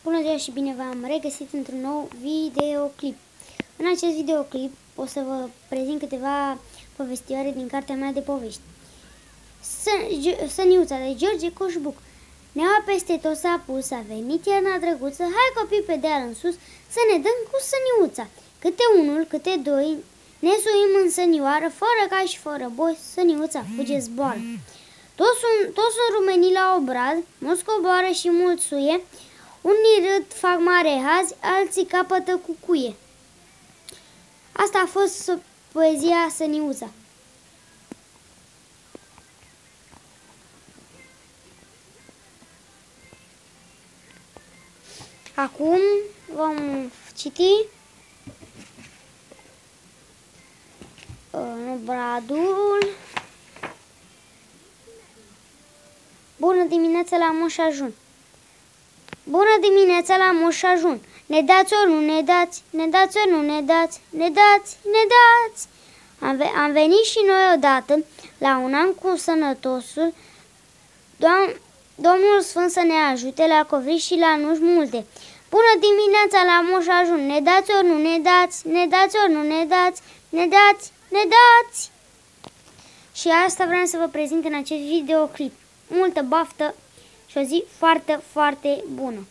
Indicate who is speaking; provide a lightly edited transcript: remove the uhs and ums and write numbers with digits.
Speaker 1: Bună ziua și bine v-am regăsit într-un nou videoclip. În acest videoclip o să vă prezint câteva povestioare din cartea mea de povești. Săniuța de George Coșbuc. Neaua peste tot s-a pus, a venit iarna drăguță, hai copii pe deal în sus să ne dăm cu săniuța. Câte unul, câte doi, ne suim în sănioară, fără cai și fără boi, săniuța fuge zboară. Toți sunt rumenii la obrad, mulți coboară și mulți suie, unii râd, fac mare haz, alții capătă cu cuie. Asta a fost poezia Săniuța. Acum vom citi obradul. Bună dimineața la Moș Ajun! Bună dimineața la Moș Ajun! Ne dați ori nu ne dați, ne dați ori nu ne dați, ne dați, ne dați. Am venit și noi odată la un an cu sănătosul, Domnul Sfânt să ne ajute la covriși și la nuși multe. Bună dimineața la Moș Ajun! Ne dați ori nu ne dați, ne dați ori nu ne dați, ne dați, ne dați. Și asta vreau să vă prezint în acest videoclip. Multă baftă și o zi foarte, foarte bună!